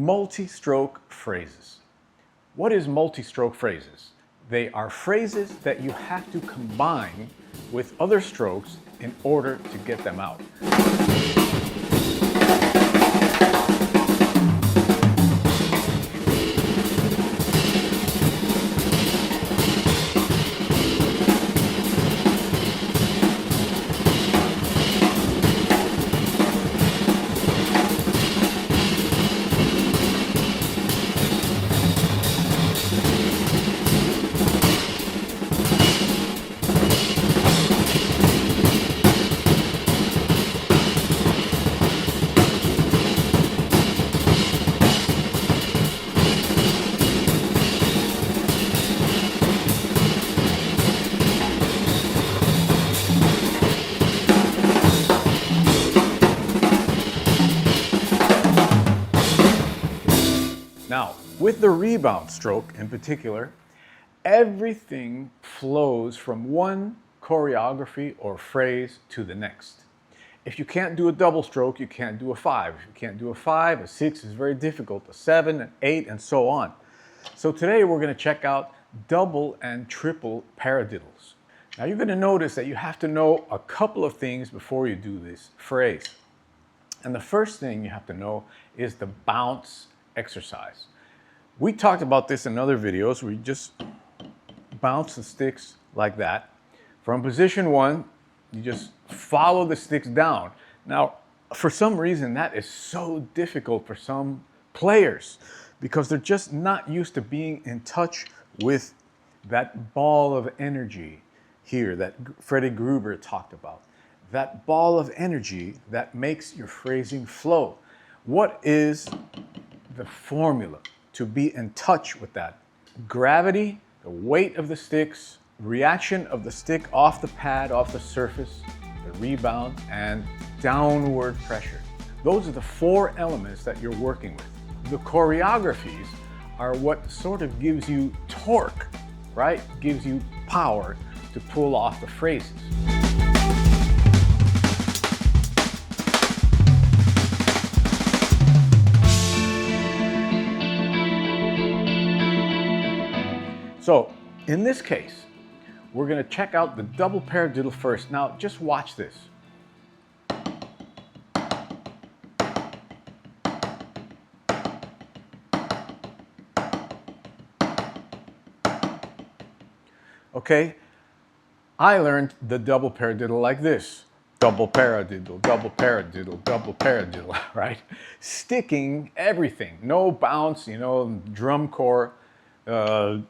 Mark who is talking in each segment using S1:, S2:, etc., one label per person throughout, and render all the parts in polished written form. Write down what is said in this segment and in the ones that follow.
S1: multi-stroke phrases. What is multi-stroke phrases? They are phrases that you have to combine with other strokes in order to get them out. Now, with the rebound stroke in particular, everything flows from one choreography or phrase to the next. If you can't do a double stroke, you can't do a 5. If you can't do a 5, a 6 is very difficult, a 7, an 8, and so on. So today we're going to check out double and triple paradiddles. Now you're going to notice that you have to know a couple of things before you do this phrase. And the first thing you have to know is the bounce exercise. We talked about this in other videos where you just bounce the sticks like that. From position 1, you just follow the sticks down. Now, for some reason, that is so difficult for some players because they're just not used to being in touch with that ball of energy here that Freddie Gruber talked about. That ball of energy that makes your phrasing flow. What is the formula to be in touch with that? Gravity, the weight of the sticks, reaction of the stick off the pad, off the surface, the rebound, and downward pressure. Those are the 4 elements that you're working with. The choreographies are what sort of gives you torque, right? Gives you power to pull off the phrases. So, in this case, we're going to check out the double paradiddle first. Now, just watch this. Okay, I learned the double paradiddle like this. Double paradiddle, double paradiddle, double paradiddle, right? Sticking everything, no bounce, drum corps.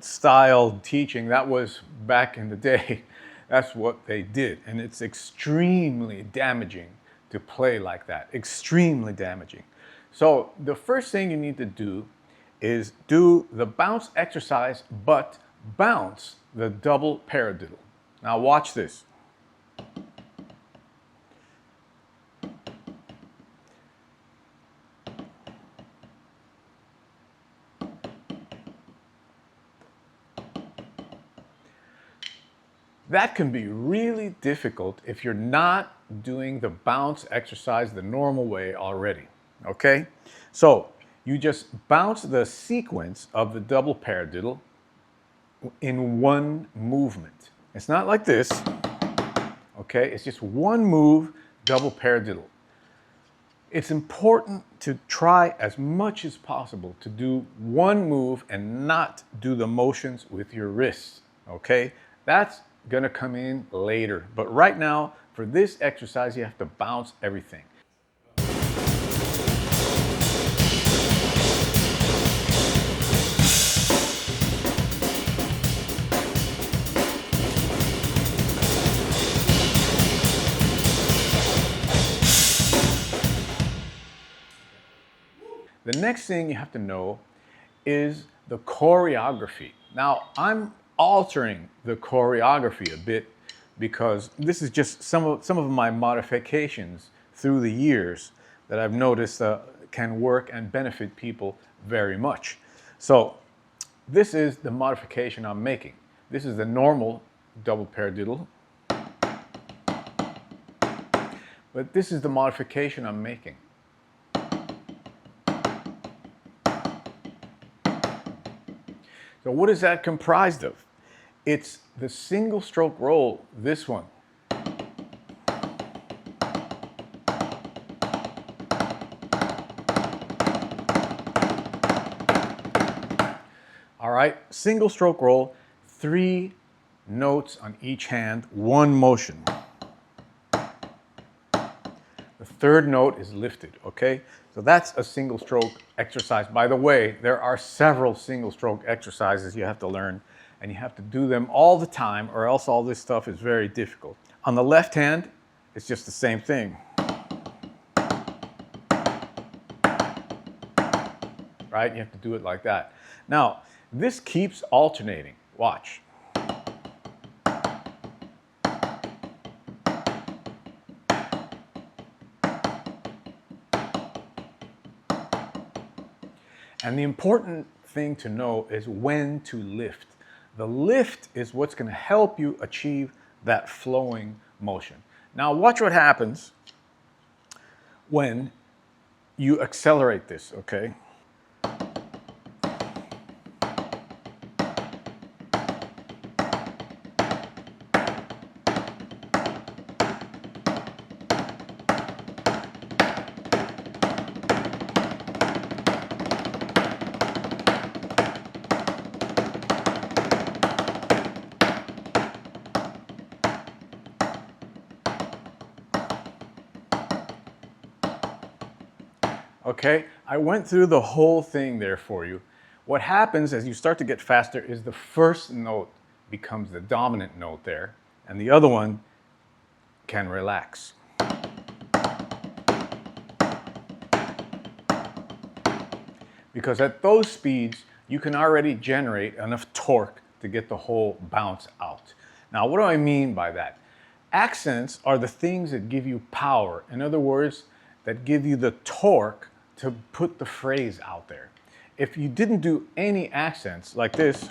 S1: Style teaching, that was back in the day. That's what they did, and it's extremely damaging to play like that, extremely damaging. So the first thing you need to do is do the bounce exercise, but bounce the double paradiddle. Now watch this. That can be really difficult if you're not doing the bounce exercise the normal way already, okay? So you just bounce the sequence of the double paradiddle in one movement. It's not like this, okay? It's just one move, double paradiddle. It's important to try as much as possible to do one move and not do the motions with your wrists, okay? That's going to come in later. But right now, for this exercise, you have to bounce everything. The next thing you have to know is the choreography. Now, I'm altering the choreography a bit because this is just some of my modifications through the years that I've noticed can work and benefit people very much. So this is the modification I'm making. This is the normal double paradiddle, but this is the modification I'm making. So what is that comprised of? It's the single stroke roll, this one. All right, single stroke roll, 3 notes on each hand, 1 motion. The third note is lifted, okay? So that's a single stroke exercise. By the way, there are several single stroke exercises you have to learn, and you have to do them all the time, or else all this stuff is very difficult. On the left hand, it's just the same thing. Right? You have to do it like that. Now, this keeps alternating. Watch. And the important thing to know is when to lift. The lift is what's going to help you achieve that flowing motion. Now watch what happens when you accelerate this, okay? Okay, I went through the whole thing there for you. What happens as you start to get faster is the first note becomes the dominant note there, and the other one can relax. Because at those speeds, you can already generate enough torque to get the whole bounce out. Now, what do I mean by that? Accents are the things that give you power. In other words, that give you the torque to put the phrase out there. If you didn't do any accents like this,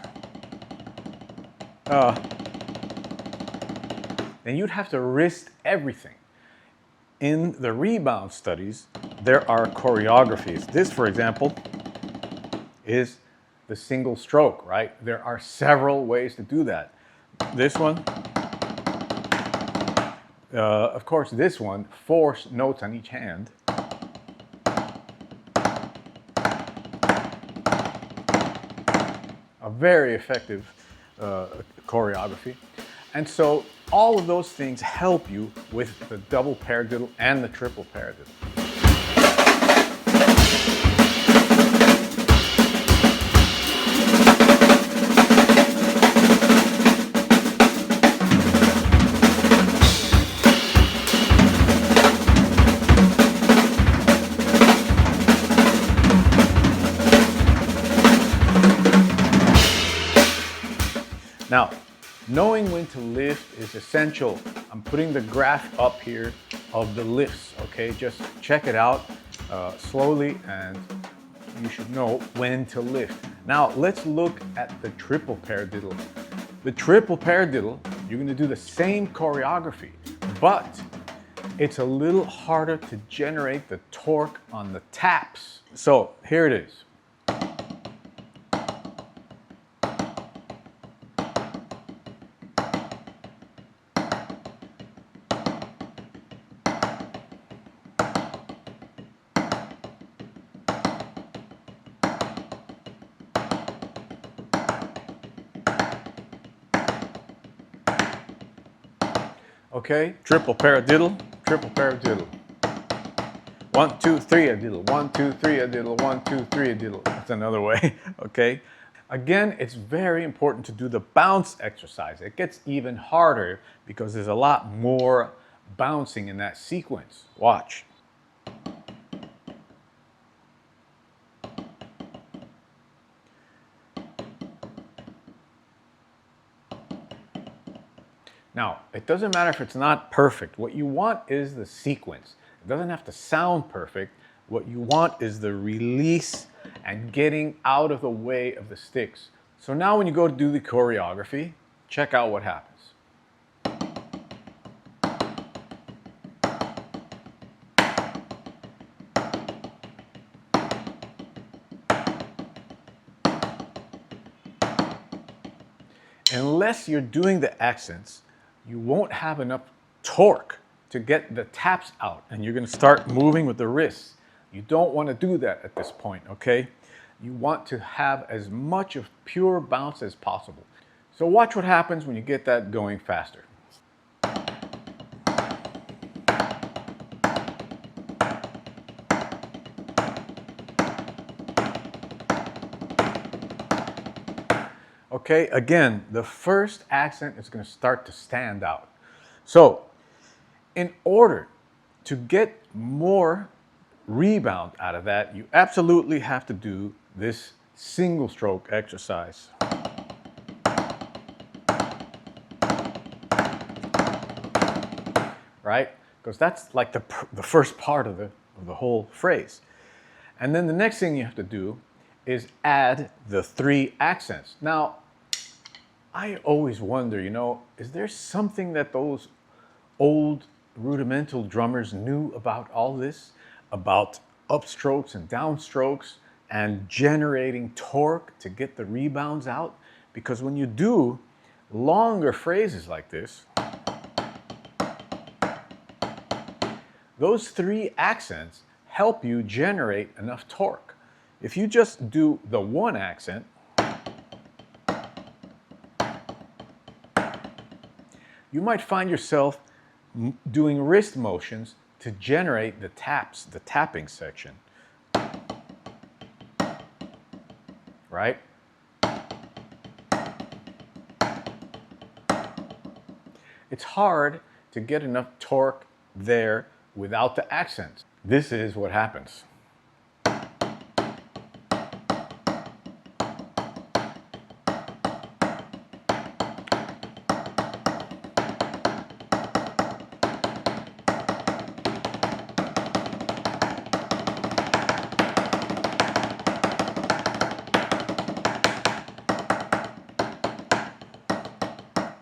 S1: then you'd have to risk everything. In the rebound studies, there are choreographies. This, for example, is the single stroke, right? There are several ways to do that. This one, of course, this one, 4 notes on each hand. A very effective choreography. And so all of those things help you with the double paradiddle and the triple paradiddle. Now, knowing when to lift is essential. I'm putting the graph up here of the lifts, okay? Just check it out slowly and you should know when to lift. Now, let's look at the triple paradiddle. The triple paradiddle, you're gonna do the same choreography, but it's a little harder to generate the torque on the taps. So here it is. Okay, triple paradiddle, triple paradiddle. 1, 2, 3 a diddle, 1, 2, 3 a diddle, 1, 2, 3 a diddle. That's another way, okay? Again, it's very important to do the bounce exercise. It gets even harder because there's a lot more bouncing in that sequence. Watch. Now, it doesn't matter if it's not perfect. What you want is the sequence. It doesn't have to sound perfect. What you want is the release and getting out of the way of the sticks. So now when you go to do the choreography, check out what happens. unless you're doing the accents, you won't have enough torque to get the taps out, and you're going to start moving with the wrists. You don't want to do that at this point, okay? You want to have as much of pure bounce as possible. So watch what happens when you get that going faster. Okay, again, the first accent is going to start to stand out. So, in order to get more rebound out of that, you absolutely have to do this single stroke exercise. Right? Because that's like the first part of the whole phrase. And then the next thing you have to do is add the 3 accents. Now, I always wonder, is there something that those old rudimental drummers knew about all this? About upstrokes and downstrokes and generating torque to get the rebounds out? Because when you do longer phrases like this, those 3 accents help you generate enough torque. If you just do the 1 accent, you might find yourself doing wrist motions to generate the taps, the tapping section. Right? It's hard to get enough torque there without the accents. This is what happens.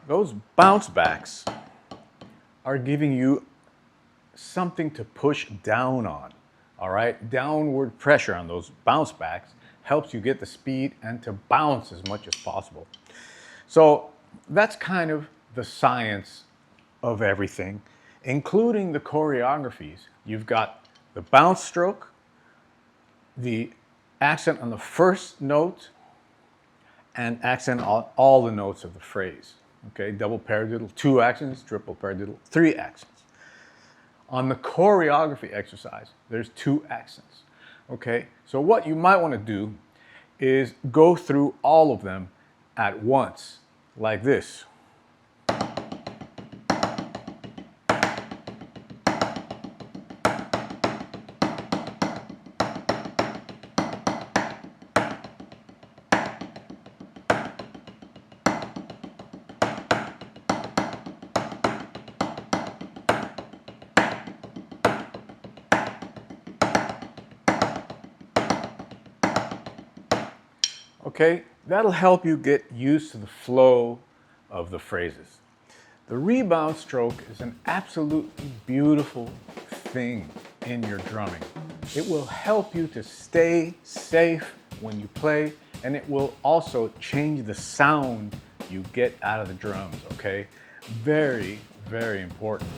S1: Those bounce backs are giving you something to push down on, all right? Downward pressure on those bounce backs helps you get the speed and to bounce as much as possible. So that's kind of the science of everything, including the choreographies. You've got the bounce stroke, the accent on the first note, and accent on all the notes of the phrase. Okay, double paradiddle, 2 accents, triple paradiddle, 3 accents. On the choreography exercise, there's 2 accents. Okay, so what you might want to do is go through all of them at once, like this. Okay, that'll help you get used to the flow of the phrases. The rebound stroke is an absolutely beautiful thing in your drumming. It will help you to stay safe when you play, and it will also change the sound you get out of the drums, okay? Very, very important.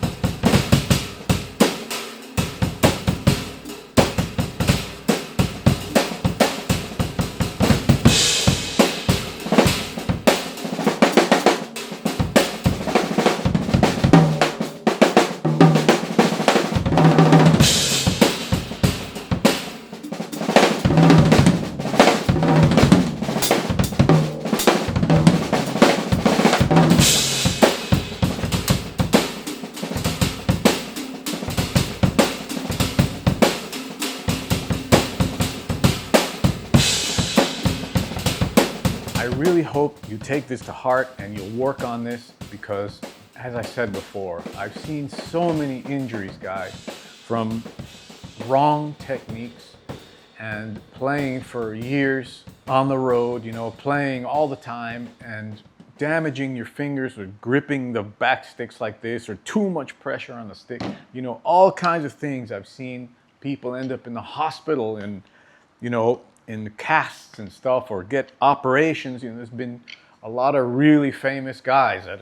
S1: I really hope you take this to heart and you'll work on this because, as I said before, I've seen so many injuries, guys, from wrong techniques and playing for years on the road, playing all the time and damaging your fingers with gripping the back sticks like this or too much pressure on the stick. All kinds of things. I've seen people end up in the hospital and, in casts and stuff, or get operations. There's been a lot of really famous guys that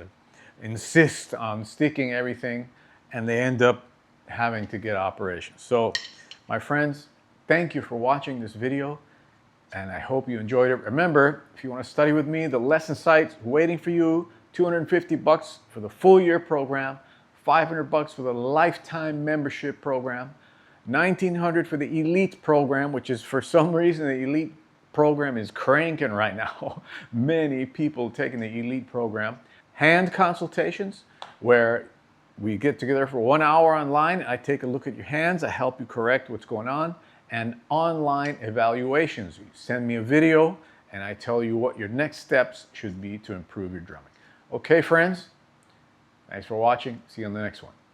S1: insist on sticking everything, and they end up having to get operations. So, my friends, thank you for watching this video, and I hope you enjoyed it. Remember, if you want to study with me, the lesson site's waiting for you. $250 for the full year program, $500 for the lifetime membership program, $1,900 for the elite program, which is, for some reason, the elite program is cranking right now. Many people taking the elite program. Hand consultations, where we get together for 1 hour online. I take a look at your hands. I help you correct what's going on. And online evaluations. You send me a video, and I tell you what your next steps should be to improve your drumming. Okay, friends? Thanks for watching. See you on the next one.